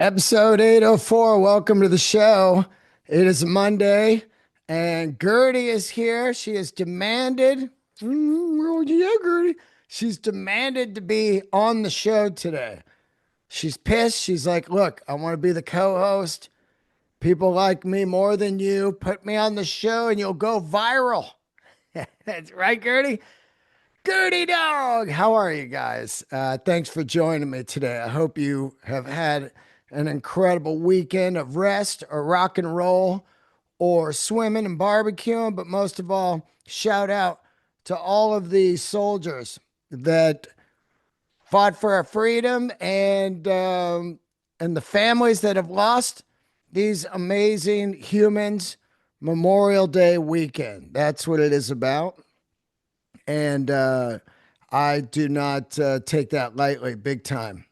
Episode 804. Welcome to the show. It is Monday, and Gertie is here. She has demanded, yeah, Gertie. She's demanded to be on the show today. She's pissed. She's like, look, I want to be the co host. People like me more than you. Put me on the show, and you'll go viral. That's right, Gertie. Gertie Dog. How are you guys? Thanks for joining me today. I hope you have had an incredible weekend of rest or rock and roll or swimming and barbecuing. But most of all, shout out to all of the soldiers that fought for our freedom and the families that have lost these amazing humans. Memorial Day weekend. That's what it is about. And I do not take that lightly, big time.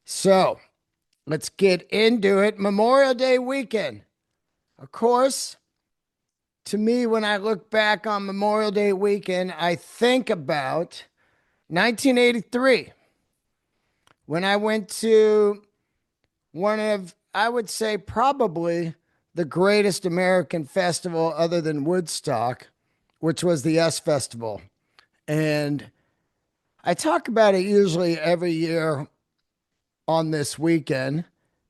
So let's get into it. Memorial Day weekend. Of course, to me, when I look back on Memorial Day weekend, I think about 1983 when I went to one of, I would say, probably the greatest American festival other than Woodstock, which was the S Festival. And I talk about it usually every year on this weekend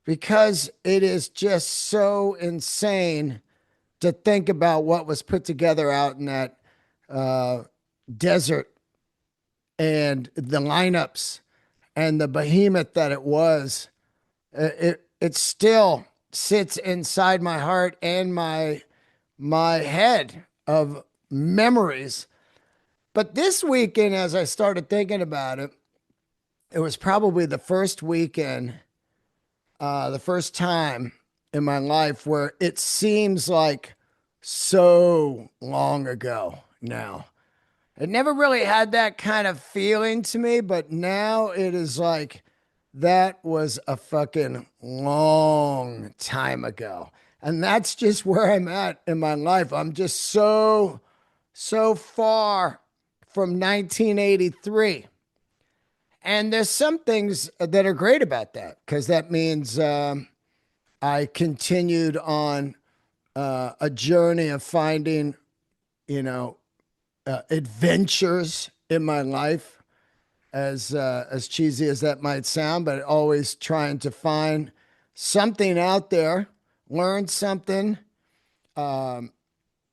because it is just so insane to think about what was put together out in that uh, desert and the lineups and the behemoth that it was. It still sits inside my heart and my head of memories. But this weekend, as I started thinking about it, it was probably the first weekend, the first time in my life where it seems like so long ago now. It never really had that kind of feeling to me, but now it is like that was a fucking long time ago. And that's just where I'm at in my life. I'm just so far from 1983. And there's some things that are great about that because that means I continued on a journey of finding, you know, adventures in my life, as cheesy as that might sound, but always trying to find something out there, learn something, um,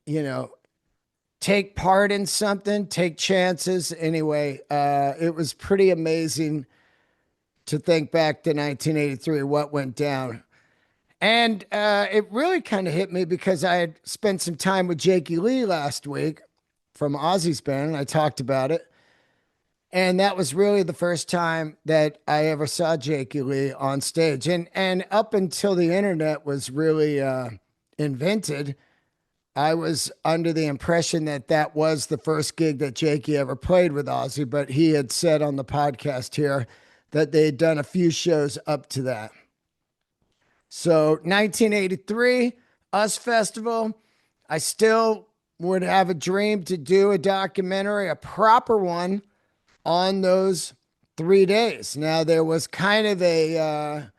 you know, take part in something, take chances. Anyway, it was pretty amazing to think back to 1983, what went down. And it really kind of hit me because I had spent some time with Jakey Lee last week from Ozzy's band, and I talked about it. And that was really the first time that I ever saw Jakey Lee on stage. And up until the internet was really invented, I was under the impression that that was the first gig that Jakey ever played with Ozzy, but he had said on the podcast here that they had done a few shows up to that. So 1983, US Festival, I still would have a dream to do a documentary, a proper one on those 3 days. Now there was kind of a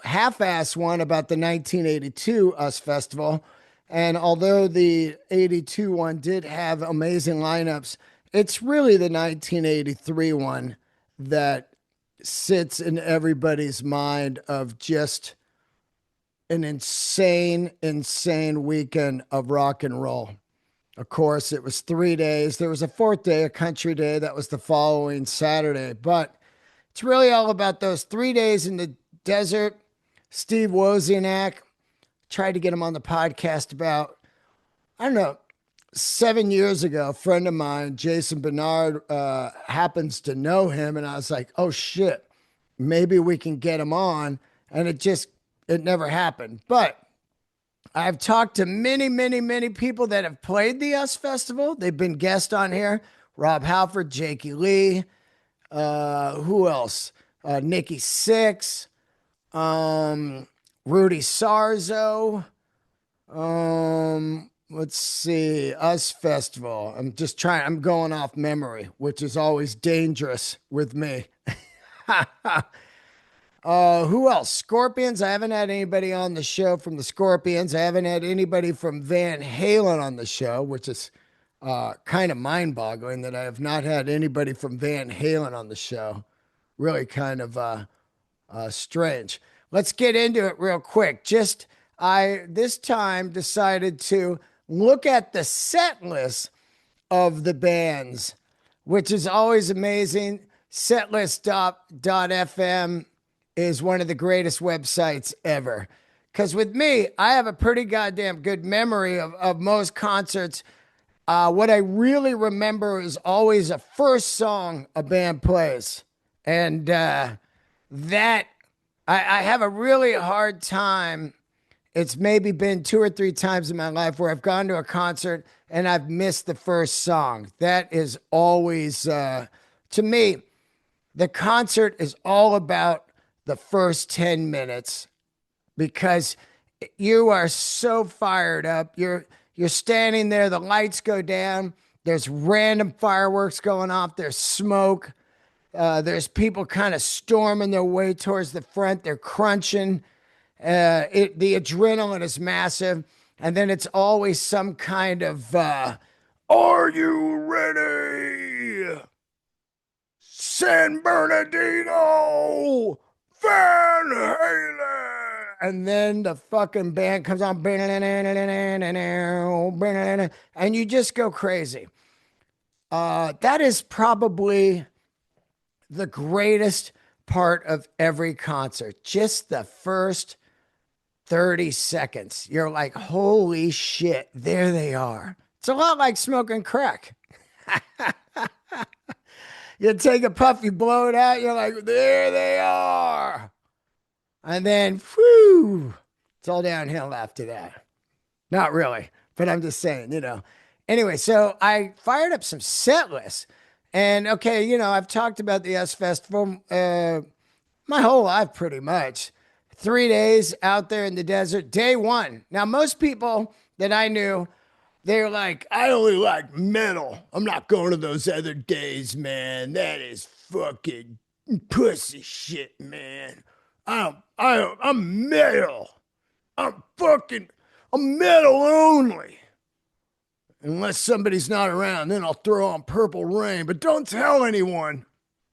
half-ass one about the 1982 US Festival. And although the 82 one did have amazing lineups, it's really the 1983 one that sits in everybody's mind of just an insane weekend of rock and roll. Of course, it was 3 days. There was a fourth day, a country day, that was the following Saturday. But it's really all about those 3 days in the desert. Steve Wozniak tried to get him on the podcast about, I don't know, 7 years ago. A friend of mine, Jason Bernard, happens to know him. And I was like, oh shit, maybe we can get him on. And it never happened. But I've talked to many people that have played the US Festival. They've been guests on here. Rob Halford, Jakey Lee, who else? Nikki Sixx, Rudy Sarzo. Let's see, US Festival. I'm going off memory, which is always dangerous with me. Who else? Scorpions. I haven't had anybody on the show from the Scorpions. I haven't had anybody from Van Halen on the show, which is kind of mind-boggling that I have not had anybody from Van Halen on the show. Really kind of strange. Let's get into it real quick. Just I this time decided to look at the set list of the bands, which is always amazing. Setlist.fm is one of the greatest websites ever. Because with me, I have a pretty goddamn good memory of most concerts. What I really remember is always a first song a band plays. And that I have a really hard time. It's maybe been two or three times in my life where I've gone to a concert and I've missed the first song. That is always, to me, the concert is all about the first 10 minutes because you are so fired up. You're standing there, the lights go down, there's random fireworks going off, there's smoke. There's people kind of storming their way towards the front. They're crunching. The adrenaline is massive. And then it's always some kind of, are you ready? San Bernardino, Van Halen. And then the fucking band comes on. And you just go crazy. That is probably the greatest part of every concert. Just the first 30 seconds. You're like, holy shit, there they are. It's a lot like smoking crack. You take a puff, you blow it out, you're like, there they are. And then, whew, it's all downhill after that. Not really, but I'm just saying, Anyway, so I fired up some set lists. And okay, I've talked about the S Festival my whole life pretty much. 3 days out there in the desert. Day one. Now, most people that I knew, they're like, I only like metal. I'm not going to those other days, man. That is fucking pussy shit, man. I'm metal. I'm metal only. Unless somebody's not around, then I'll throw on Purple Rain. But don't tell anyone.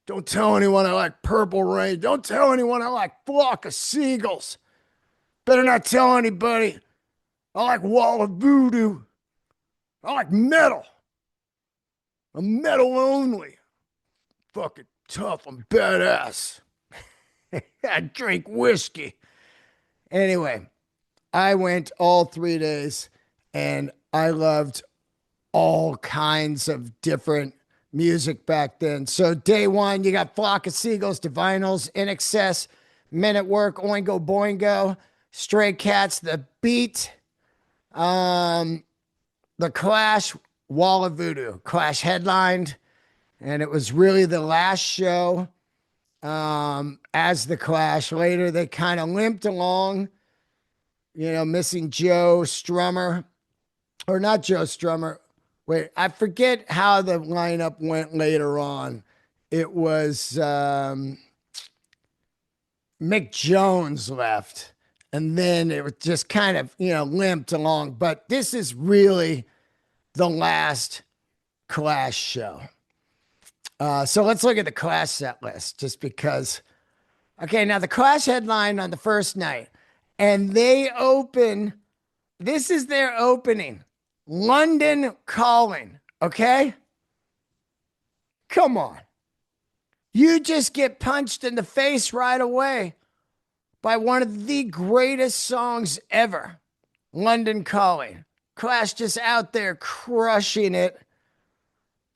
Don't tell anyone I like Purple Rain. Don't tell anyone I like Flock of Seagulls. Better not tell anybody I like Wall of Voodoo. I like metal. I'm metal only. Fucking tough. I'm badass. I drink whiskey. Anyway, I went all 3 days and I loved all kinds of different music back then. So day one, you got Flock of Seagulls, Divinals, In Excess, Men at Work, Oingo Boingo, Stray Cats, The Beat, The Clash, Wall of Voodoo. Clash headlined, and it was really the last show as The Clash. Later, they kind of limped along, missing Joe Strummer, or not Joe Strummer. Wait, I forget how the lineup went later on. It was Mick Jones left, and then it was just kind of, limped along. But this is really the last Clash show. So let's look at the Clash set list just because. Okay, now the Clash headline on the first night, and they open, this is their opening. London Calling, okay? Come on. You just get punched in the face right away by one of the greatest songs ever, London Calling. Clash just out there crushing it.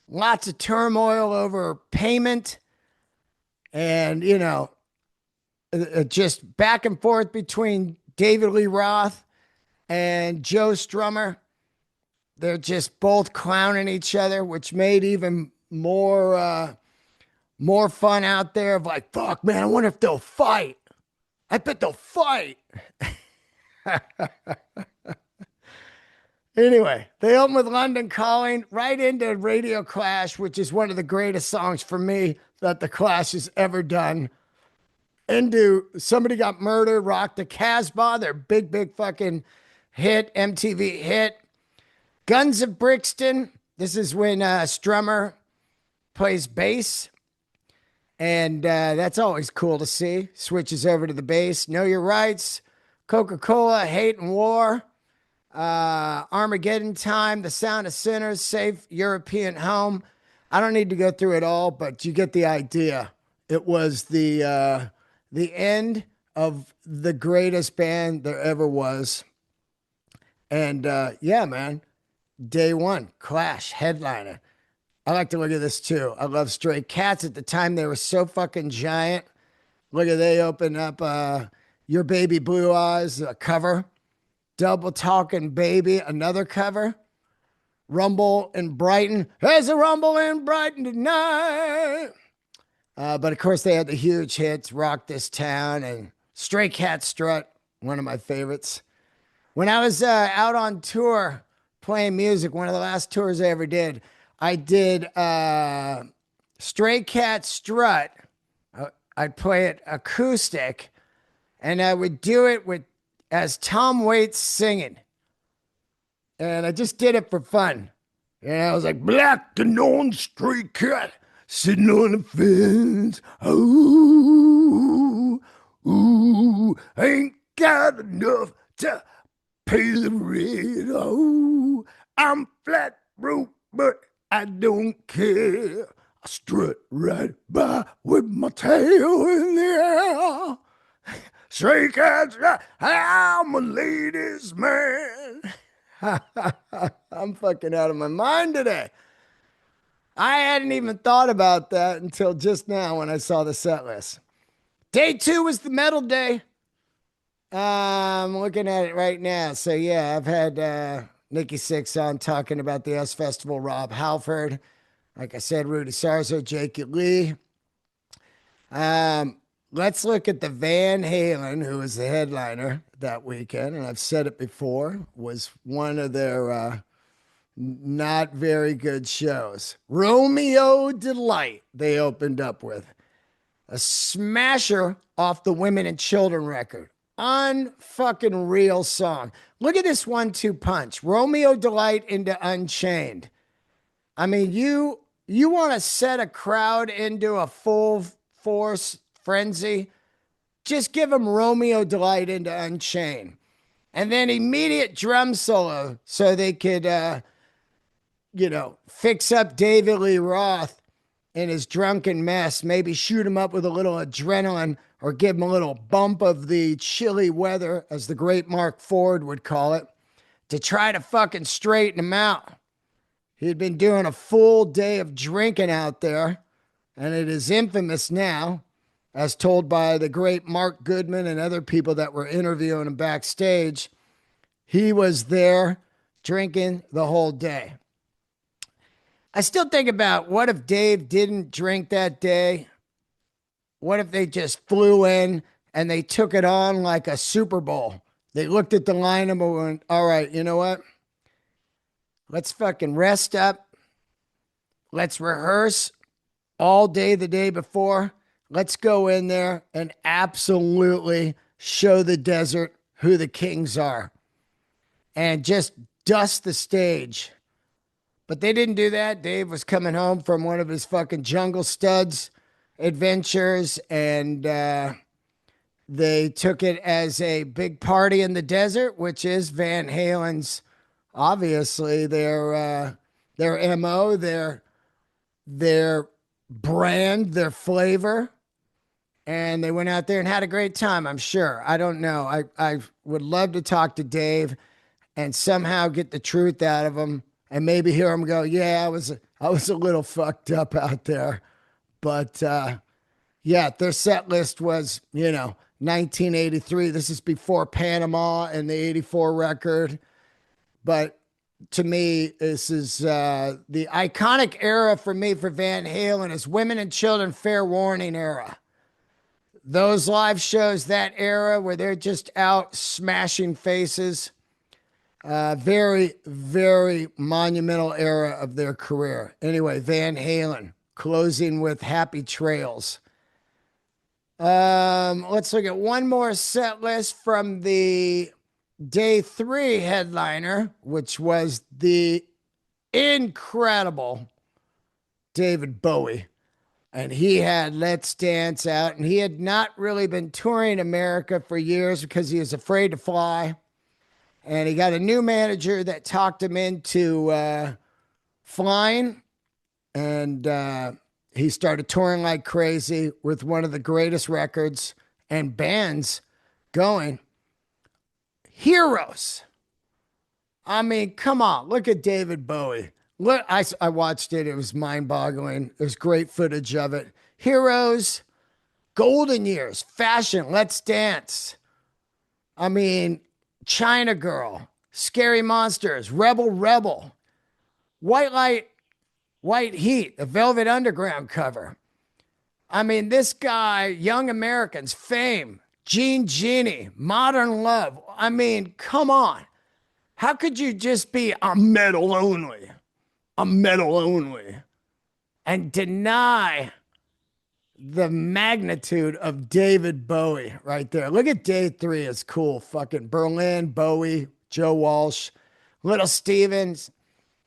Lots of turmoil over payment and, just back and forth between David Lee Roth and Joe Strummer. They're just both clowning each other, which made even more fun out there of like, fuck, man, I wonder if they'll fight. I bet they'll fight. Anyway, they open with London Calling right into Radio Clash, which is one of the greatest songs for me that the Clash has ever done. into Somebody Got Murdered, Rock the Casbah, their big fucking hit, MTV hit. Guns of Brixton. This is when Strummer plays bass. And that's always cool to see. Switches over to the bass. Know Your Rights. Coca-Cola, Hate and War. Armageddon Time, The Sound of Sinners, Safe European Home. I don't need to go through it all, but you get the idea. It was the end of the greatest band there ever was. And yeah, man, day one, Clash, headliner. I like to look at this too. I love Stray Cats. At the time, they were so fucking giant. Look at they open up Your Baby Blue Eyes, a cover. Double Talking Baby, another cover. Rumble in Brighton. There's a rumble in Brighton tonight. But of course, they had the huge hits, Rock This Town and Stray Cat Strut, one of my favorites. When I was out on tour playing music, one of the last tours I ever did, I did Stray Cat Strut. I'd play it acoustic, and I would do it with as Tom Waits singing. And I just did it for fun. And I was like, black and on stray cat sitting on the fence. Ooh, ooh, ain't got enough to pay the rent. Oh, I'm flat broke, but I don't care. I strut right by with my tail in the air. Stray cats, I'm a ladies' man. I'm fucking out of my mind today. I hadn't even thought about that until just now when I saw the set list. Day 2 was the metal day. I'm looking at it right now. So yeah, I've had Nikki Sixx on talking about the S Festival, Rob Halford. Like I said, Rudy Sarzo, Jake Lee. Let's look at the Van Halen, who was the headliner that weekend. And I've said it before, was one of their not very good shows. Romeo Delight, they opened up with. A smasher off the Women and Children record. Unfucking real song. Look at this 1-2 punch. Romeo Delight into Unchained. I mean, you want to set a crowd into a full force frenzy? Just give them Romeo Delight into Unchained. And then immediate drum solo so they could, fix up David Lee Roth in his drunken mess. Maybe shoot him up with a little adrenaline or give him a little bump of the chilly weather, as the great Mark Ford would call it, to try to fucking straighten him out. He'd been doing a full day of drinking out there, and it is infamous now, as told by the great Mark Goodman and other people that were interviewing him backstage. He was there drinking the whole day. I still think about, what if Dave didn't drink that day? What if they just flew in and they took it on like a Super Bowl? They looked at the lineup and went, all right, you know what? Let's fucking rest up. Let's rehearse all day the day before. Let's go in there and absolutely show the desert who the kings are and just dust the stage. But they didn't do that. Dave was coming home from one of his fucking Jungle Studs adventures, and they took it as a big party in the desert, which is Van Halen's, obviously, their MO, their brand, their flavor. And they went out there and had a great time, I'm sure. I don't know. I would love to talk to Dave and somehow get the truth out of him and maybe hear him go, yeah, I was a little fucked up out there. But yeah, their set list was, 1983. This is before Panama and the 84 record. But to me, this is the iconic era for me for Van Halen is Women and Children Fair Warning era. Those live shows, that era where they're just out smashing faces. Very, very monumental era of their career. Anyway, Van Halen closing with Happy Trails. Let's look at one more set list from the day three headliner, which was the incredible David Bowie. And he had Let's Dance out, and he had not really been touring America for years because he was afraid to fly. And he got a new manager that talked him into flying, and he started touring like crazy with one of the greatest records and bands going. Heroes. I mean, come on, look at David Bowie. Look, I watched it. It was mind boggling. There's great footage of it. Heroes, Golden Years, Fashion, Let's Dance. I mean, China Girl, Scary Monsters, Rebel Rebel, White Light, White Heat, the Velvet Underground cover. I mean, this guy, Young Americans, Fame, Genie, Modern Love. I mean, come on. How could you just be a metal only, a metal only, and deny the magnitude of David Bowie right there? Look at day three. It's cool. Fucking Berlin, Bowie, Joe Walsh, Little Stevens,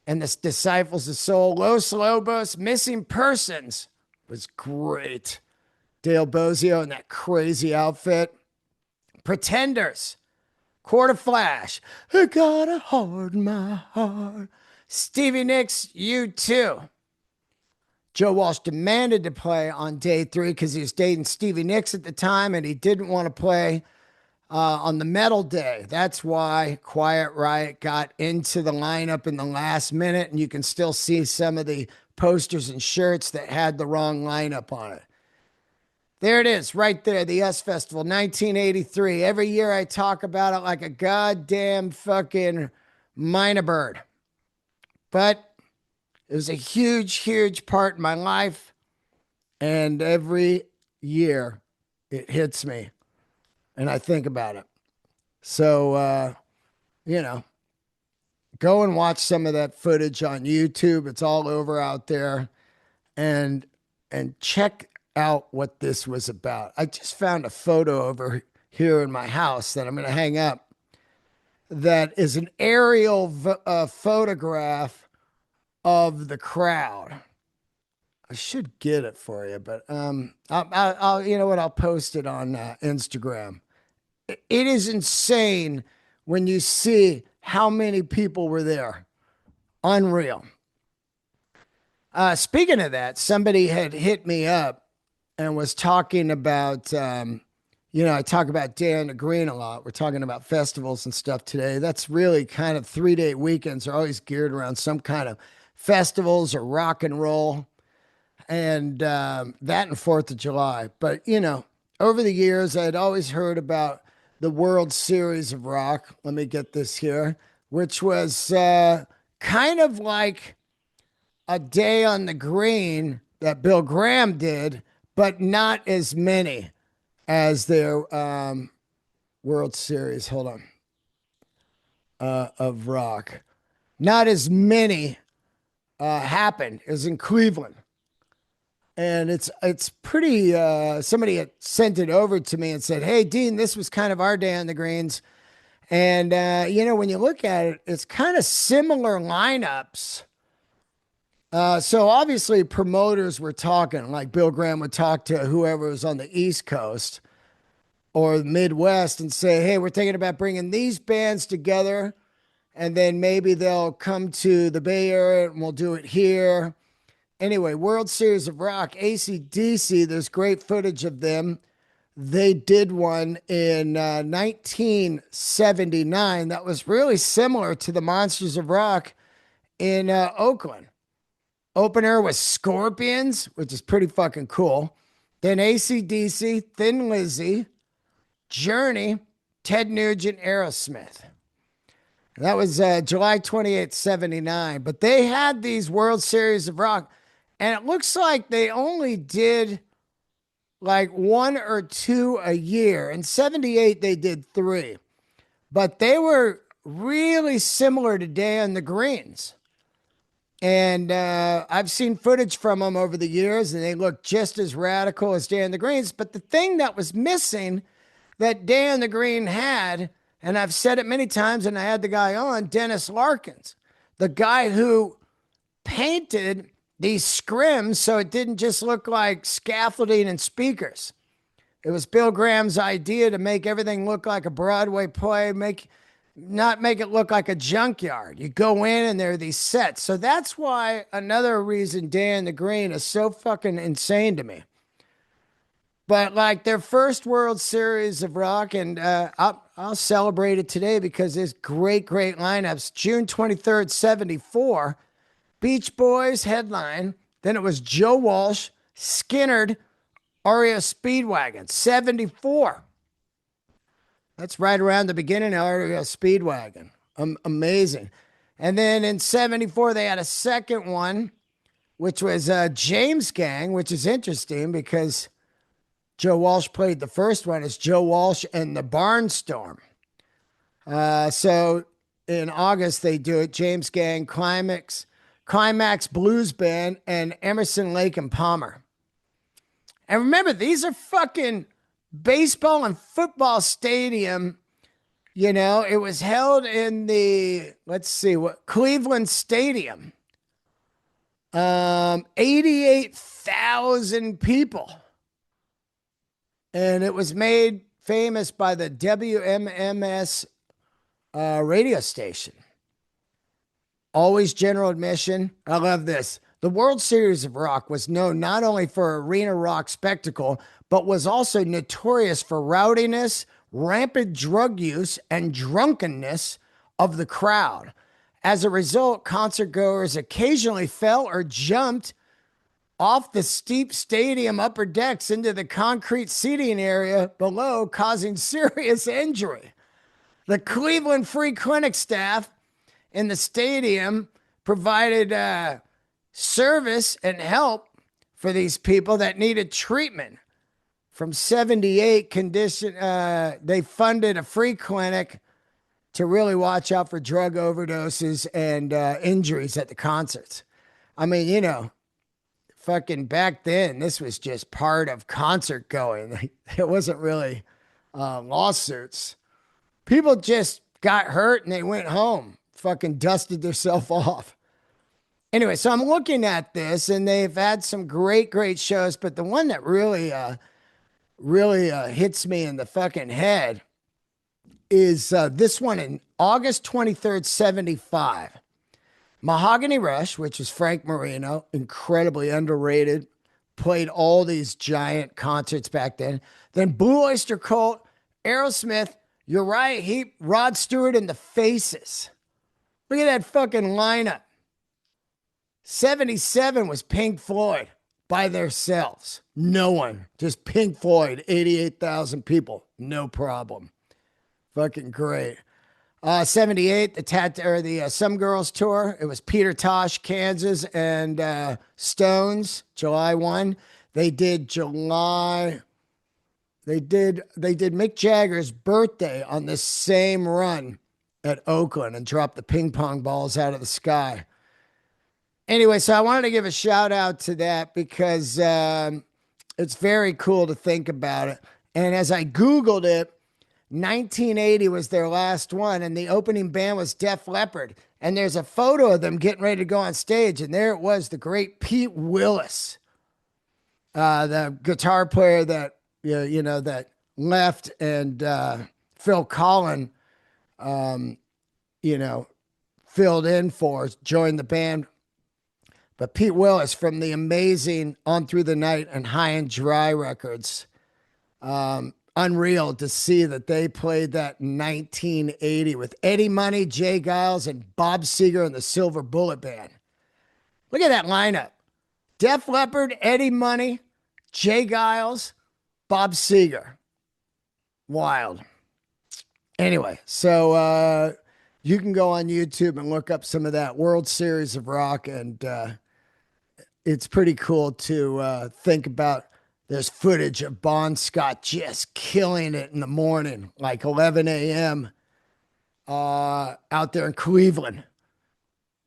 and the Disciples of Soul. Los Lobos, Missing Persons was great. Dale Bozio in that crazy outfit. Pretenders, Quarter Flash, I got a heart in my heart. Stevie Nicks, U2. Joe Walsh demanded to play on day three because he was dating Stevie Nicks at the time and he didn't want to play on the metal day. That's why Quiet Riot got into the lineup in the last minute, and you can still see some of the posters and shirts that had the wrong lineup on it. There it is, right there, the US Festival, 1983. Every year I talk about it like a goddamn fucking minor bird. But it was a huge, huge part in my life, and every year it hits me and I think about it. So, you know, go and watch some of that footage on YouTube. It's all over out there, and check out what this was about. I just found a photo over here in my house that I'm going to hang up. That is an aerial photograph of the crowd. I should get it for you, but I'll you know what? I'll post it on Instagram. It is insane when you see how many people were there. Unreal. Speaking of that, somebody had hit me up and was talking about, I talk about Day on the Green a lot. We're talking about festivals and stuff today. That's really kind of 3-day weekends are always geared around some kind of festivals or rock and roll, and that and 4th of July. But, over the years, I had always heard about the World Series of Rock. Let me get this here, which was kind of like a Day on the Green that Bill Graham did, but not as many as their World Series. Hold on. Of rock. Not as many happened as in Cleveland. And it's pretty, somebody had sent it over to me and said, hey, Dean, this was kind of our Day on the Greens. And, when you look at it, it's kind of similar lineups. So obviously promoters were talking, like Bill Graham would talk to whoever was on the East Coast or the Midwest and say, hey, we're thinking about bringing these bands together, and then maybe they'll come to the Bay Area and we'll do it here. Anyway, World Series of Rock, AC/DC, there's great footage of them. They did one in 1979 that was really similar to the Monsters of Rock in Oakland. Opener was Scorpions, which is pretty fucking cool. Then AC/DC, Thin Lizzy, Journey, Ted Nugent, Aerosmith. That was July 28th, 79. But they had these World Series of Rock, and it looks like they only did like 1 or 2 a year. In 78, they did 3. But they were really similar to Day on the Greens. And I've seen footage from them over the years, and they look just as radical as Dan the Green's. But the thing that was missing that Dan the Green had, and I've said it many times, and I had the guy on, Dennis Larkins, the guy who painted these scrims so it didn't just look like scaffolding and speakers. It was Bill Graham's idea to make everything look like a Broadway play, not make it look like a junkyard. You go in and there are these sets. So that's why another reason Dan the Green is so fucking insane to me. But like their first World Series of rock, and I'll celebrate it today because there's great lineups. June 23rd, 74, Beach Boys headline. Then it was Joe Walsh, Skinnerd, REO Speedwagon, 74. That's right around the beginning of REO Speedwagon. Amazing. And then in 74, they had a second one, which was James Gang, which is interesting because Joe Walsh played the first one as Joe Walsh and the Barnstorm. So in August, they do it, James Gang, Climax Blues Band, and Emerson, Lake and Palmer. And remember, these are fucking baseball and football stadium. You know, it was held in the, Cleveland Stadium. 88,000 people. And it was made famous by the WMMS radio station. Always general admission. I love this. The World Series of Rock was known not only for arena rock spectacle, but was also notorious for rowdiness, rampant drug use, and drunkenness of the crowd. As a result, concertgoers occasionally fell or jumped off the steep stadium upper decks into the concrete seating area below, causing serious injury. The Cleveland Free Clinic staff in the stadium provided service and help for these people that needed treatment. From 78, they funded a free clinic to really watch out for drug overdoses and injuries at the concerts. I mean, you know, fucking back then, this was just part of concert going. It wasn't really lawsuits. People just got hurt and they went home, fucking dusted themselves off. Anyway, so I'm looking at this, and they've had some great shows, but the one that really hits me in the fucking head is this one in August 23rd, 75. Mahogany Rush, which is Frank Marino, incredibly underrated, played all these giant concerts back then. Then Blue Oyster Cult, Aerosmith, Uriah Heep, Rod Stewart, and the Faces. Look at that fucking lineup. 77 was Pink Floyd by themselves. No one. Just Pink Floyd, 88,000 people. No problem. Fucking great. 78, the Some Girls tour. It was Peter Tosh, Kansas, and Stones, July 1. They did Mick Jagger's birthday on this same run at Oakland and dropped the ping pong balls out of the sky. Anyway, so I wanted to give a shout out to that because it's very cool to think about it. And as I Googled it, 1980 was their last one, and the opening band was Def Leppard. And there's a photo of them getting ready to go on stage, and there it was, the great Pete Willis, the guitar player that that left, and Phil Collin, filled in for, joined the band. But Pete Willis from the amazing On Through the Night and High and Dry records. Unreal to see that they played that in 1980 with Eddie Money, Jay Giles, and Bob Seger and the Silver Bullet Band. Look at that lineup. Def Leppard, Eddie Money, Jay Giles, Bob Seger. Wild. Anyway, so you can go on YouTube and look up some of that World Series of Rock, and it's pretty cool to think about. There's footage of Bon Scott just killing it in the morning, like 11 a.m. Out there in Cleveland,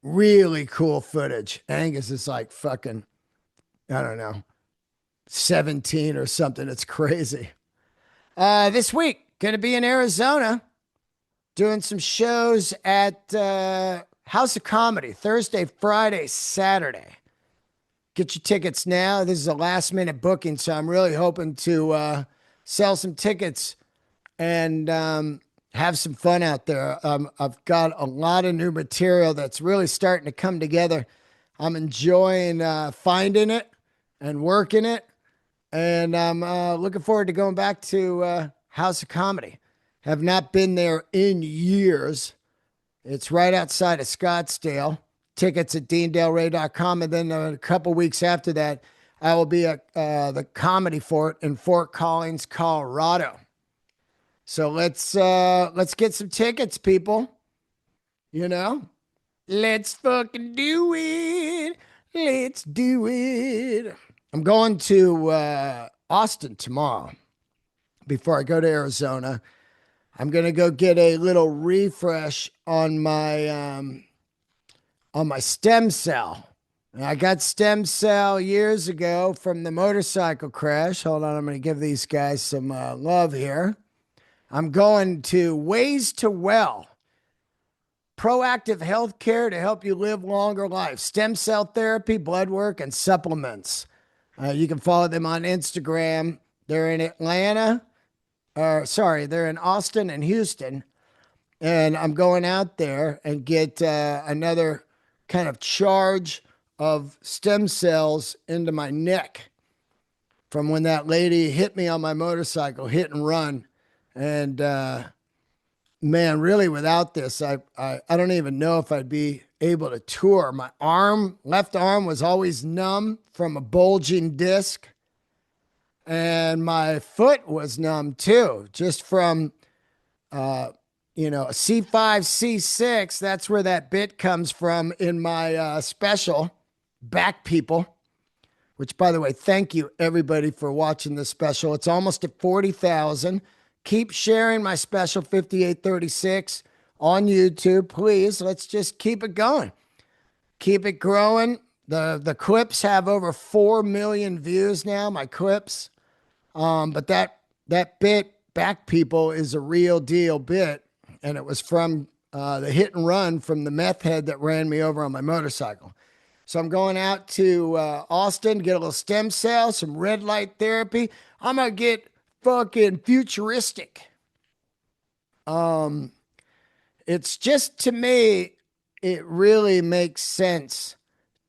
really cool footage. Angus is like fucking, I don't know, 17 or something. It's crazy. This week, gonna be in Arizona doing some shows at House of Comedy Thursday, Friday, Saturday. Get your tickets now. This is a last minute booking, so I'm really hoping to sell some tickets and have some fun out there. I've got a lot of new material that's really starting to come together. I'm enjoying finding it and working it, and I'm looking forward to going back to House of Comedy. Have not been there in years. It's right outside of Scottsdale. Tickets at deandelray.com. And then a couple weeks after that, I will be at the Comedy Fort in Fort Collins, Colorado. So let's get some tickets, people. You know, let's fucking do it. Let's do it. I'm going to Austin tomorrow before I go to Arizona. I'm gonna go get a little refresh on my stem cell. I got stem cell years ago from the motorcycle crash. Hold on, I'm gonna give these guys some love here. I'm going to Ways to Well, proactive health care to help you live longer life. Stem cell therapy, blood work, and supplements. You can follow them on Instagram. They're in Atlanta. They're in Austin and Houston. And I'm going out there and get another kind of charge of stem cells into my neck from when that lady hit me on my motorcycle, hit and run. And man, really, without this, I don't even know if I'd be able to tour. My left arm was always numb from a bulging disc, and my foot was numb too, just from a C5, C6. That's where that bit comes from in my special, Back People, which, by the way, thank you everybody for watching this special. It's almost at 40,000. Keep sharing my special 5836 on YouTube, please. Let's just keep it going. Keep it growing. The clips have over 4 million views now, my clips. But that bit, Back People, is a real deal bit. And it was from the hit and run from the meth head that ran me over on my motorcycle. So I'm going out to Austin to get a little stem cell, some red light therapy. I'm going to get fucking futuristic. It's just, to me, it really makes sense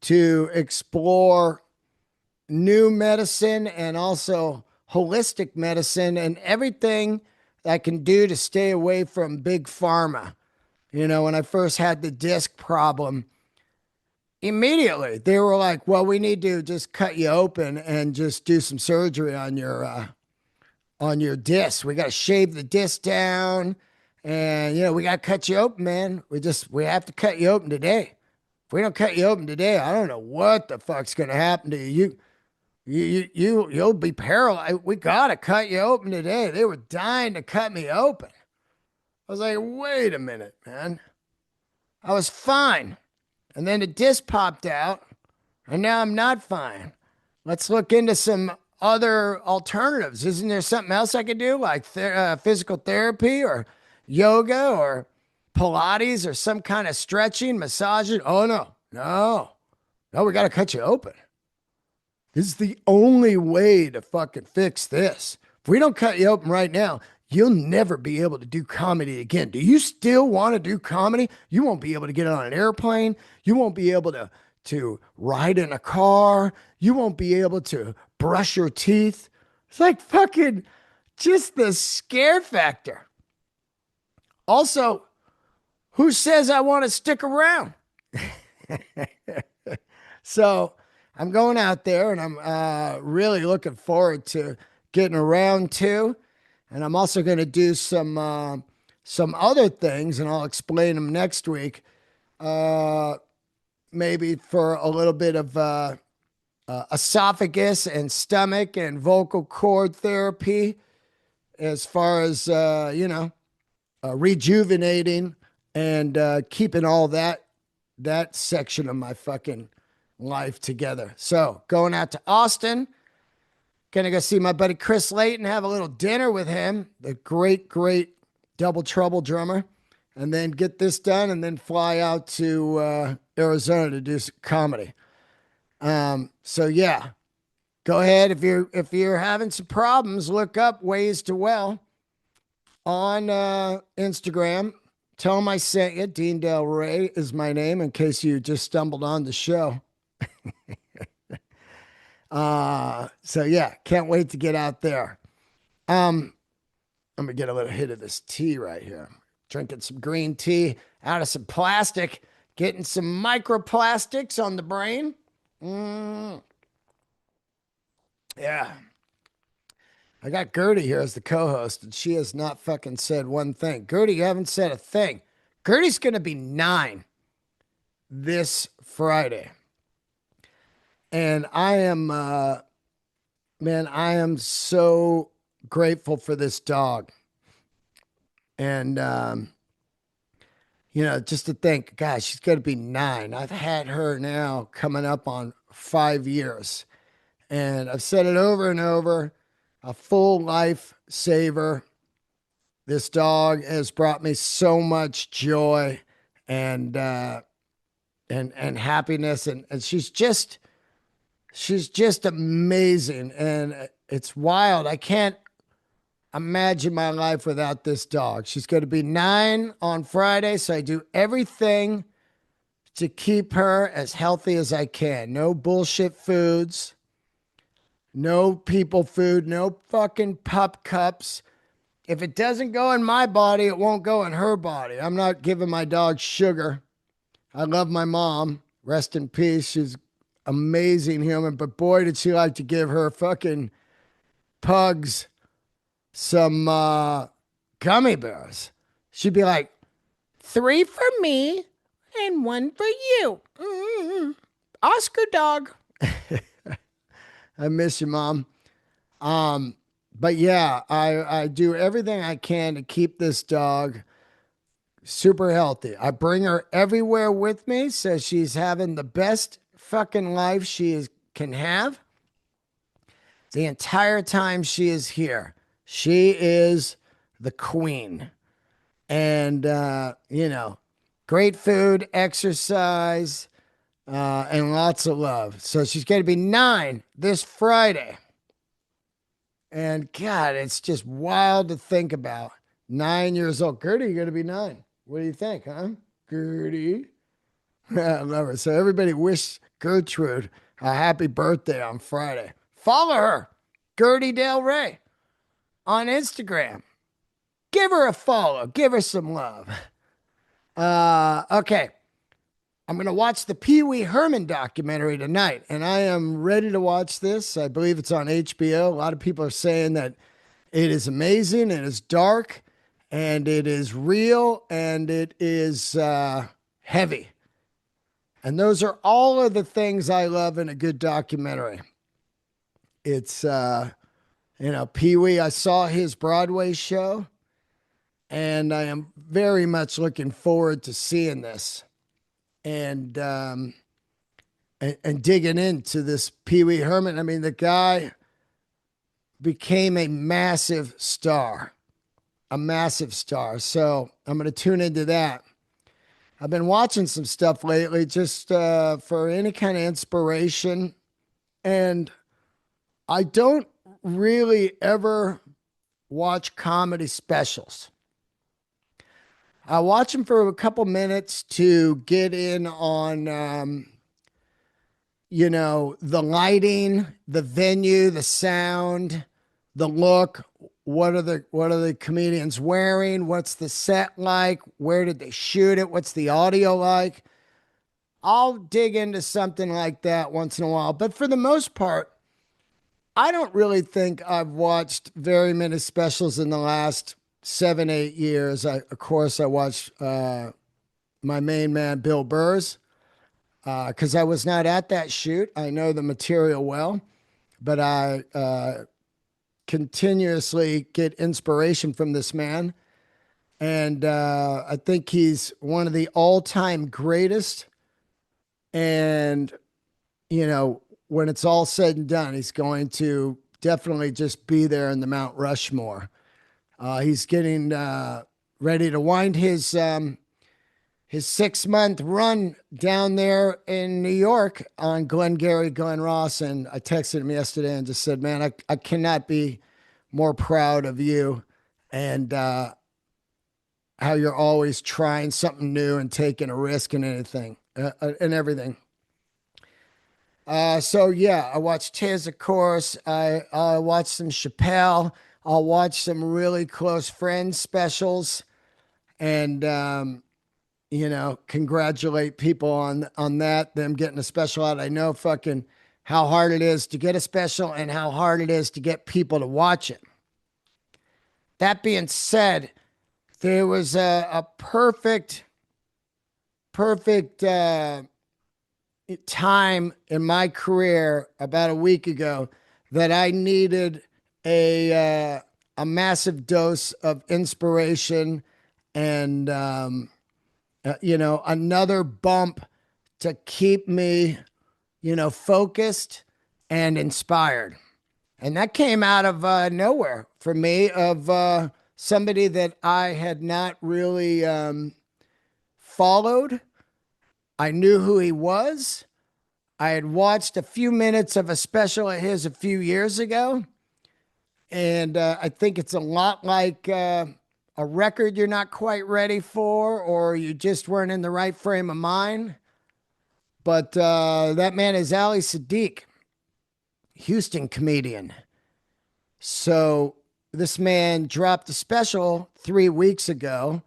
to explore new medicine and also holistic medicine and everything I can do to stay away from big pharma. You know, when I first had the disc problem, immediately they were like, well, we need to just cut you open and just do some surgery on your disc. We got to shave the disc down, and we got to cut you open, man. We have to cut you open today. If we don't cut you open today, I don't know what the fuck's going to happen to you. You'll be paralyzed. We gotta cut you open today. They were dying to cut me open. I was like, wait a minute, man. I was fine. And then the disc popped out, and now I'm not fine. Let's look into some other alternatives. Isn't there something else I could do, like physical therapy or yoga or Pilates or some kind of stretching, massaging? Oh, no, we got to cut you open. This is the only way to fucking fix this. If we don't cut you open right now, you'll never be able to do comedy again. Do you still want to do comedy? You won't be able to get on an airplane. You won't be able to ride in a car. You won't be able to brush your teeth. It's like fucking just the scare factor. Also, who says I want to stick around? So I'm going out there, and I'm really looking forward to getting around too. And I'm also going to do some other things, and I'll explain them next week. Maybe for a little bit of esophagus and stomach and vocal cord therapy, as far as rejuvenating and keeping all that that section of my fucking life together. So going out to Austin, gonna go see my buddy Chris Layton, have a little dinner with him, the great, great Double Trouble drummer, and then get this done, and then fly out to Arizona to do some comedy. So yeah, go ahead if you're having some problems, look up Ways to Well on Instagram. Tell them I sent you. Dean Delray is my name in case you just stumbled on the show. So yeah, can't wait to get out there. I'm gonna get a little hit of this tea right here. Drinking some green tea out of some plastic, getting some microplastics on the brain. Yeah. I got Gertie here as the co-host, and she has not fucking said one thing. Gertie, you haven't said a thing. Gertie's gonna be 9 this Friday. And I am man, I am so grateful for this dog. And just to think, gosh, she's gonna be 9. I've had her now coming up on 5 years. And I've said it over and over, a full life saver. This dog has brought me so much joy and and happiness, and she's just amazing, and it's wild. I can't imagine my life without this dog. She's going to be 9 on Friday, so I do everything to keep her as healthy as I can. No bullshit foods, no people food, no fucking pup cups. If it doesn't go in my body, it won't go in her body. I'm not giving my dog sugar. I love my mom. Rest in peace. She's amazing human, but boy, did she like to give her fucking pugs some gummy bears. She'd be like, 3 for me and 1 for you. Mm-hmm. Oscar dog. I miss you, Mom. But yeah, I do everything I can to keep this dog super healthy. I bring her everywhere with me, so she's having the best fucking life can have the entire time she is here. She is the queen. And, great food, exercise, and lots of love. So she's going to be 9 this Friday. And God, it's just wild to think about. 9 years old. Gertie, you're going to be 9. What do you think, huh? Gertie? I love her. So everybody wish Gertrude a happy birthday on Friday. Follow her, Gertie Delray, on Instagram. Give her a follow. Give her some love. Okay. I'm going to watch the Pee Wee Herman documentary tonight, and I am ready to watch this. I believe it's on HBO. A lot of people are saying that it is amazing, it is dark, and it is real, and it is heavy. And those are all of the things I love in a good documentary. It's, Pee Wee, I saw his Broadway show, and I am very much looking forward to seeing this and digging into this Pee Wee Herman. I mean, the guy became a massive star. So I'm going to tune into that. I've been watching some stuff lately just for any kind of inspiration. And I don't really ever watch comedy specials. I watch them for a couple minutes to get in on, the lighting, the venue, the sound, the look. What are the comedians wearing? What's the set like? Where did they shoot it? What's the audio like? I'll dig into something like that once in a while. But for the most part, I don't really think I've watched very many specials in the last 7, 8 years. Of course, I watched my main man, Bill Burr's, because I was not at that shoot. I know the material well, but I continuously get inspiration from this man. And I think he's one of the all-time greatest And, when it's all said and done, he's going to definitely just be there in the Mount Rushmore. He's getting ready to wind his 6 month run down there in New York on Glengarry Glen Ross. And I texted him yesterday and just said, man, I cannot be more proud of you and how you're always trying something new and taking a risk in anything and everything. So yeah, I watched his, of course. I watched some Chappelle. I'll watch some really close friends specials and congratulate people on that, them getting a special out. I know fucking how hard it is to get a special and how hard it is to get people to watch it. That being said, there was a perfect time in my career about a week ago that I needed a massive dose of inspiration and another bump to keep me focused and inspired. And that came out of nowhere for me, of somebody that I had not really followed. I knew who he was. I had watched a few minutes of a special of his a few years ago. And I think it's a lot like a record you're not quite ready for, or you just weren't in the right frame of mind. But that man is Ali Saddiq, Houston comedian. So this man dropped a special 3 weeks ago,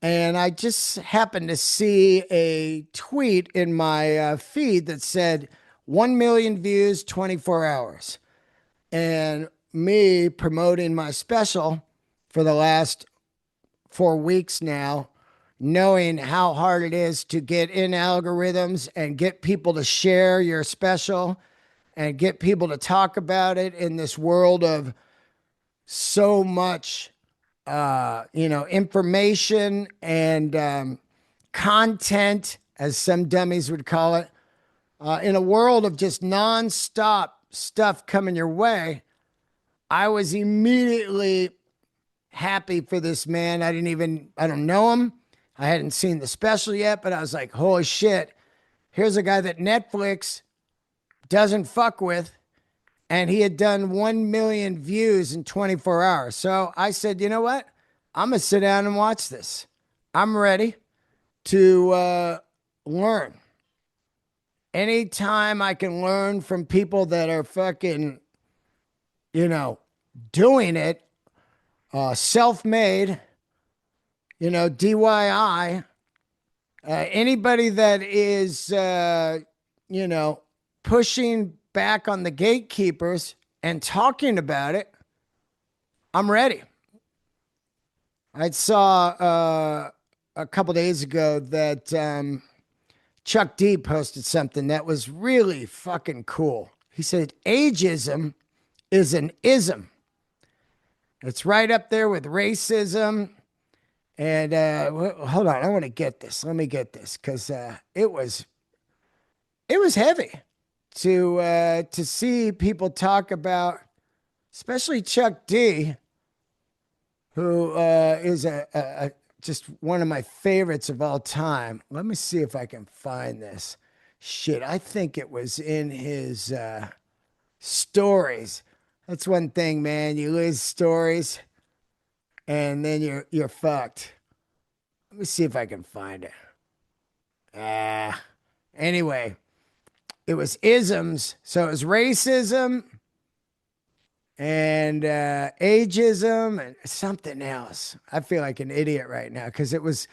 and I just happened to see a tweet in my feed that said 1 million views, 24 hours. And me promoting my special for the last 4 weeks now, knowing how hard it is to get in algorithms and get people to share your special and get people to talk about it in this world of so much, information and content, as some dummies would call it, in a world of just nonstop stuff coming your way. I was immediately happy for this man. I don't know him. I hadn't seen the special yet, but I was like, holy shit, here's a guy that Netflix doesn't fuck with. And he had done 1 million views in 24 hours. So I said, you know what? I'm going to sit down and watch this. I'm ready to learn. Anytime I can learn from people that are fucking, doing it, self-made, DIY, anybody that is, pushing back on the gatekeepers and talking about it, I'm ready. I saw a couple days ago that Chuck D posted something that was really fucking cool. He said, ageism is an ism. It's right up there with racism. And hold on, I want to get this. Let me get this, because it was heavy to see people talk about, especially Chuck D, who is just one of my favorites of all time. Let me see if I can find this. Shit, I think it was in his stories. That's one thing, man. You lose stories, and then you're fucked. Let me see if I can find it. Anyway, it was isms. So it was racism and ageism and something else. I feel like an idiot right now because it was,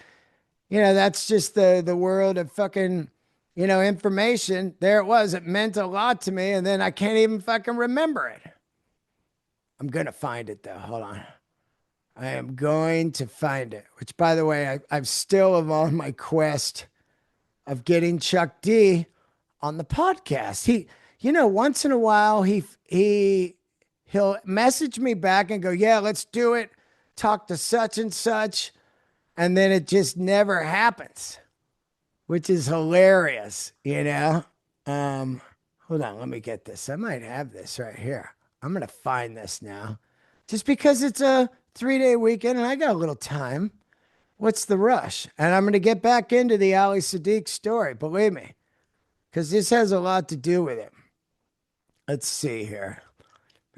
that's just the world of fucking, information. There it was. It meant a lot to me, and then I can't even fucking remember it. I'm going to find it, though. Hold on. I am going to find it, which, by the way, I'm still on my quest of getting Chuck D on the podcast. He, once in a while, he'll message me back and go, yeah, let's do it. Talk to such and such. And then it just never happens. which is hilarious, you know? Um, Hold on, let me get this. I might have this right here. I'm gonna find this now. Just because it's a 3-day weekend and I got a little time. What's the rush? And I'm gonna get back into the Ali Saddiq story, believe me, because this has a lot to do with it. Let's see here.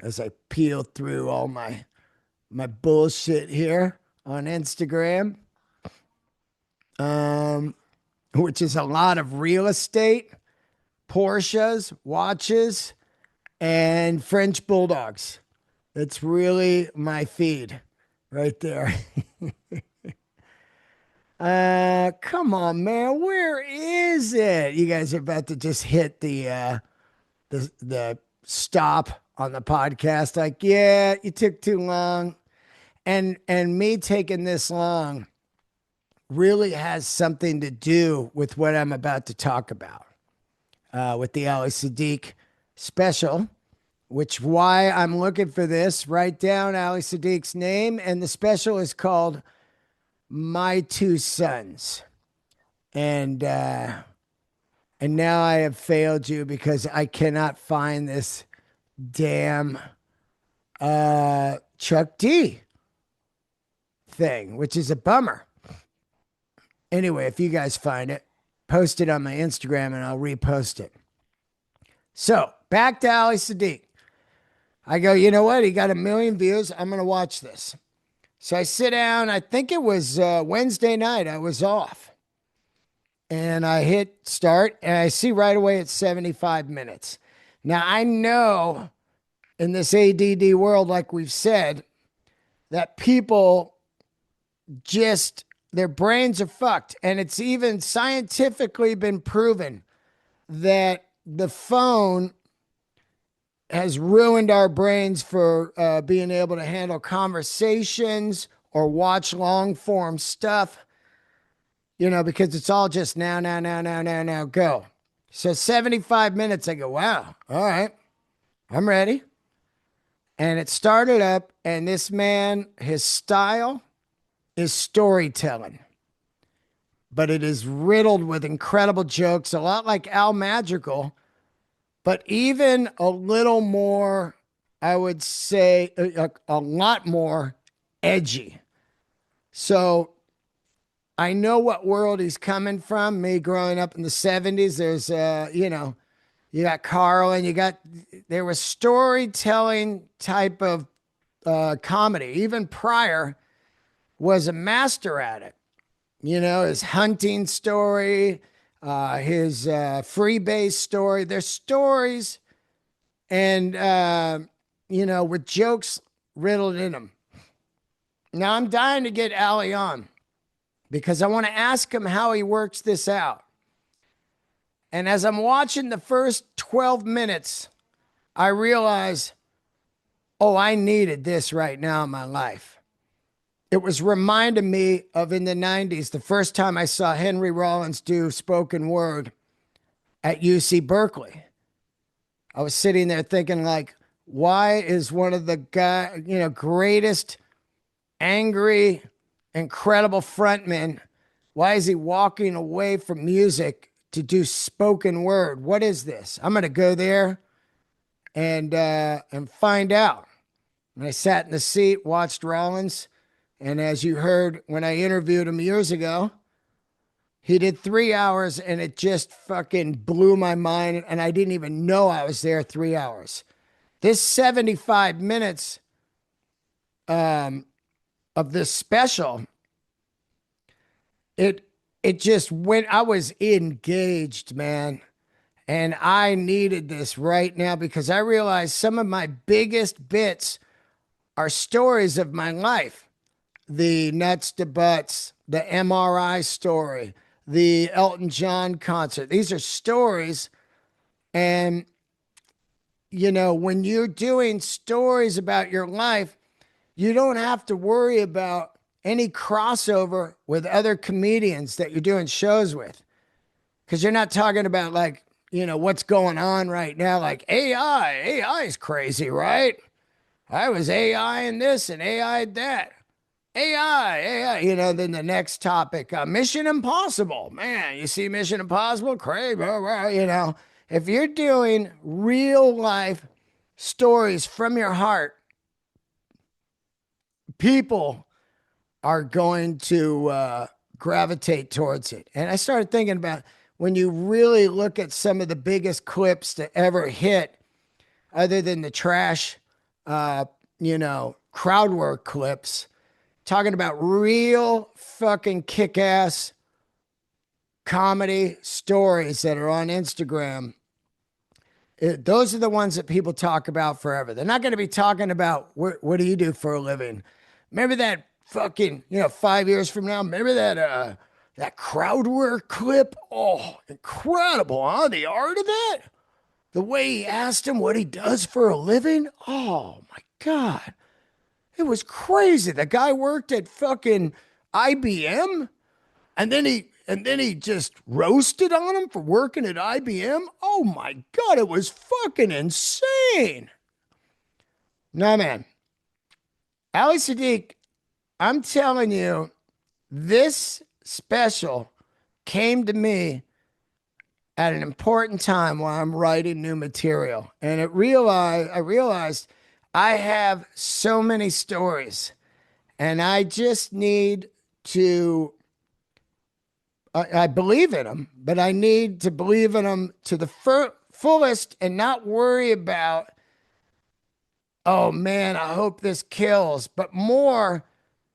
As I peel through all my bullshit here on Instagram. Um, which is a lot of real estate, Porsches, watches, and French bulldogs. That's really my feed right there. Come on, man. Where is it? You guys are about to just hit the stop on the podcast. Like, yeah, you took too long. And me taking this long really has something to do with what I'm about to talk about. With the Ali Saddiq special, which why I'm looking for this. Write down Ali Saddiq's name, and the special is called My Two Sons. And now I have failed you because I cannot find this damn Chuck D thing, which is a bummer. Anyway, if you guys find it, post it on my Instagram and I'll repost it. So back to Ali Saddiq. I go, you know what? He got 1 million views. I'm going to watch this. So I sit down. I think it was Wednesday night. I was off. And I hit start and I see right away it's 75 minutes. Now I know in this ADD world, like we've said, that people just, their brains are fucked. And it's even scientifically been proven that the phone has ruined our brains for being able to handle conversations or watch long form stuff, you know, because it's all just now, go. So 75 minutes, I go, wow, all right, I'm ready. And it started up, and this man, his style is storytelling, but it is riddled with incredible jokes, a lot like Al Madrigal, but even a little more, I would say, a lot more edgy. So I know what world he's coming from. Me growing up in the 70s, there's, you got Carl and there was storytelling type of comedy. Even Pryor was a master at it. You know, his hunting story, his freebase story. There's stories and, with jokes riddled in them. Now I'm dying to get Ali on because I want to ask him how he works this out. And as I'm watching the first 12 minutes, I realize, oh, I needed this right now in my life. It was reminding me of in the 90s, the first time I saw Henry Rollins do spoken word at UC Berkeley. I was sitting there thinking, like, why is one of the greatest, angry, incredible frontmen, why is he walking away from music to do spoken word? What is this? I'm going to go there and find out. And I sat in the seat, watched Rollins. And as you heard when I interviewed him years ago, he did 3 hours and it just fucking blew my mind. And I didn't even know I was there 3 hours. This 75 minutes of this special, it just went, I was engaged, man. And I needed this right now because I realized some of my biggest bits are stories of my life. The nuts to butts, the MRI story, the Elton John concert. These are stories. And, when you're doing stories about your life, you don't have to worry about any crossover with other comedians that you're doing shows with. Because you're not talking about what's going on right now. Like AI is crazy, right? I was AI in this and AI that. AI. Then the next topic, Mission Impossible. Man, you see Mission Impossible? Crazy, If you're doing real life stories from your heart, people are going to gravitate towards it. And I started thinking about when you really look at some of the biggest clips to ever hit, other than the trash, crowd work clips, talking about real fucking kick ass comedy stories that are on Instagram. Those are the ones that people talk about forever. They're not going to be talking about what do you do for a living? Remember that fucking, 5 years from now? Remember that crowd work clip? Oh, incredible, huh? The art of that? The way he asked him what he does for a living? Oh my God. It was crazy. The guy worked at fucking IBM and then he just roasted on him for working at IBM. Oh my God, it was fucking insane. No, man. Ali Saddiq, I'm telling you, this special came to me at an important time while I'm writing new material. And I realized I have so many stories and I just need to, I believe in them, but I need to believe in them to the fullest and not worry about, oh man, I hope this kills, but more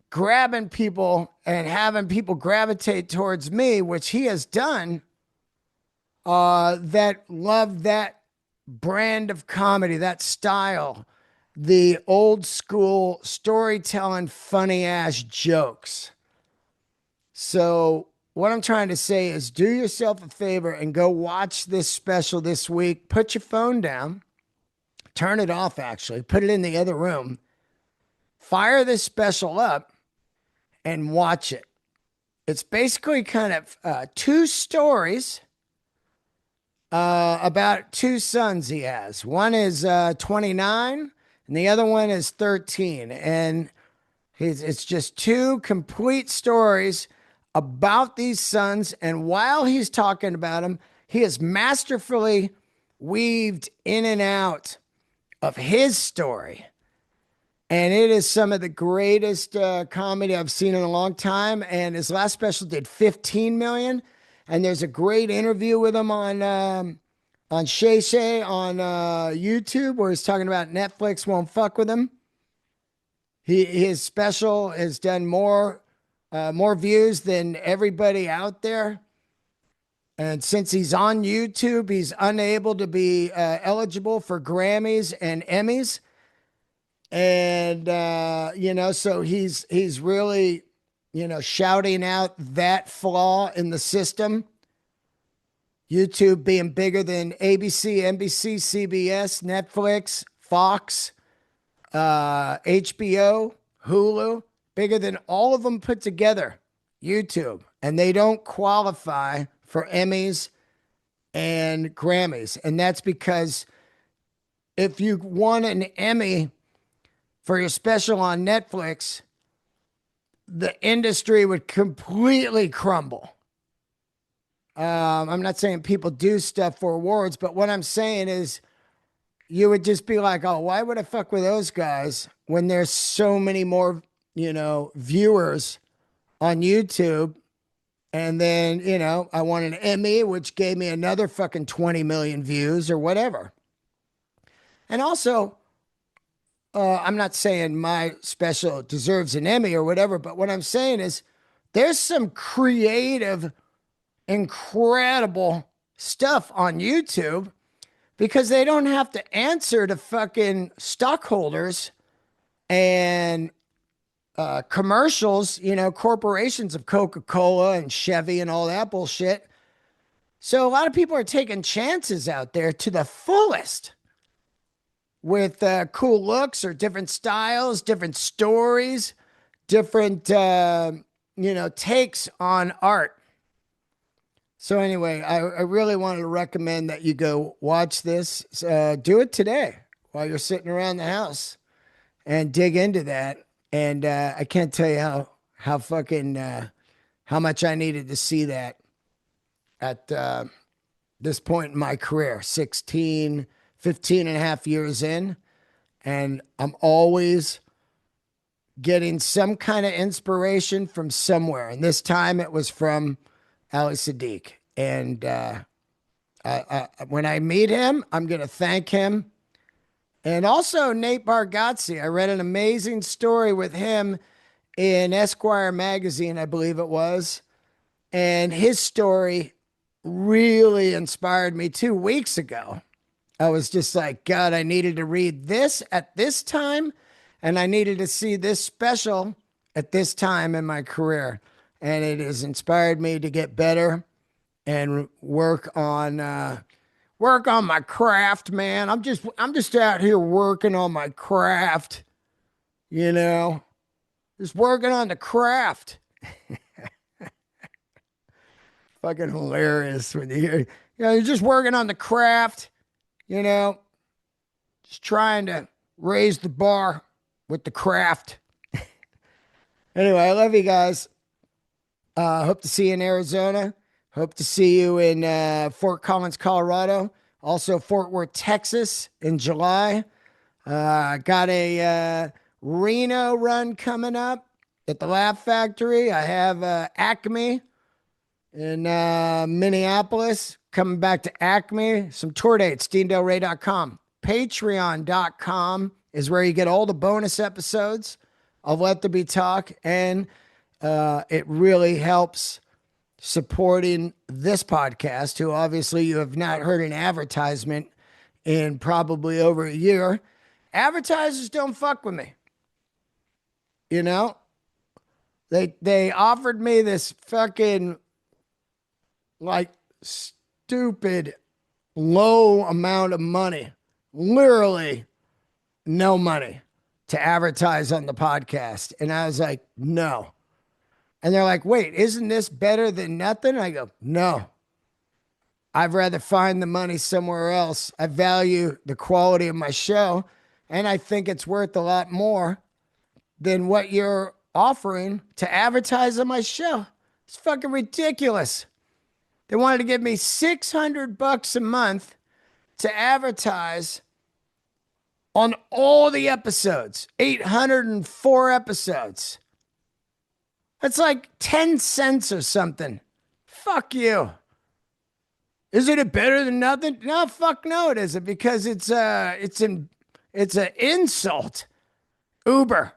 grabbing people and having people gravitate towards me, which he has done, that love that brand of comedy, that style, the old school storytelling, funny ass jokes. So what I'm trying to say is do yourself a favor and go watch this special this week. Put your phone down, turn it off, actually, put it in the other room, fire this special up and watch it. It's basically kind of two stories about two sons he has. One is 29 and the other one is 13. And it's just two complete stories about these sons. And while he's talking about them, he has masterfully weaved in and out of his story. And it is some of the greatest comedy I've seen in a long time. And his last special did 15 million. And there's a great interview with him on Shay Shay on YouTube where he's talking about Netflix won't fuck with him. His special has done more views than everybody out there. And since he's on YouTube, he's unable to be eligible for Grammys and Emmys. And, so he's really, shouting out that flaw in the system. YouTube being bigger than ABC, NBC, CBS, Netflix, Fox, HBO, Hulu, bigger than all of them put together, YouTube. And they don't qualify for Emmys and Grammys. And that's because if you won an Emmy for your special on Netflix, the industry would completely crumble. I'm not saying people do stuff for awards, but what I'm saying is you would just be like, oh, why would I fuck with those guys when there's so many more, viewers on YouTube? And then, I won an Emmy, which gave me another fucking 20 million views or whatever. And also, I'm not saying my special deserves an Emmy or whatever, but what I'm saying is there's some creative, incredible stuff on YouTube because they don't have to answer to fucking stockholders and commercials, corporations of Coca-Cola and Chevy and all that bullshit. So a lot of people are taking chances out there to the fullest with cool looks or different styles, different stories, different, takes on art. So anyway, I really wanted to recommend that you go watch this. Do it today while you're sitting around the house and dig into that. And I can't tell you how fucking, how much I needed to see that at this point in my career, 16, 15 and a half years in. And I'm always getting some kind of inspiration from somewhere. And this time it was from Ali Saddiq. And when I meet him, I'm going to thank him. And also Nate Bargatze. I read an amazing story with him in Esquire magazine, I believe it was. And his story really inspired me 2 weeks ago. I was just like, God, I needed to read this at this time, and I needed to see this special at this time in my career. And it has inspired me to get better and work on my craft, man. I'm just out here working on my craft, you know, just working on the craft. Fucking hilarious when you hear, you're just working on the craft, you know, just trying to raise the bar with the craft. Anyway, I love you guys. Hope to see you in Arizona. Hope to see you in Fort Collins, Colorado. Also Fort Worth, Texas in July. Got a Reno run coming up at the Laugh Factory. I have Acme in Minneapolis, coming back to Acme. Some tour dates, DeanDelray.com. Patreon.com is where you get all the bonus episodes of Let There Be Talk, and it really helps supporting this podcast, who obviously you have not heard an advertisement in probably over a year. Advertisers don't fuck with me. You know? They offered me this fucking like stupid low amount of money, literally no money, to advertise on the podcast. And I was like, no. And they're like, wait, isn't this better than nothing? I go, no. I'd rather find the money somewhere else. I value the quality of my show, and I think it's worth a lot more than what you're offering to advertise on my show. It's fucking ridiculous. They wanted to give me $600 a month to advertise on all the episodes, 804 episodes. That's like 10 cents or something. Fuck you. Isn't it better than nothing? No, fuck no, it isn't, because it's an insult. Uber.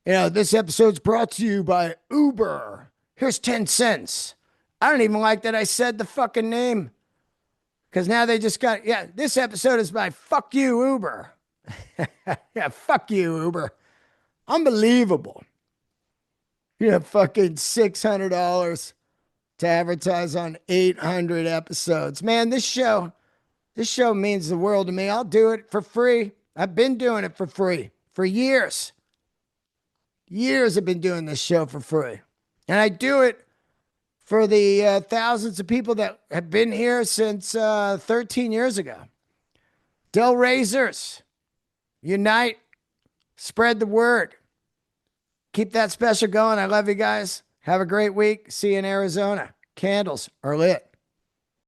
You know, this episode's brought to you by Uber. Here's 10 cents. I don't even like that I said the fucking name, because now they just got, yeah, this episode is by Fuck You, Uber. Yeah, fuck you, Uber. Unbelievable. You have fucking $600 to advertise on 800 episodes. Man, this show means the world to me. I'll do it for free. I've been doing it for free for years. Years I've been doing this show for free. And I do it for the thousands of people that have been here since 13 years ago. Delraysers, unite, spread the word. Keep that special going. I love you guys. Have a great week. See you in Arizona. Candles are lit.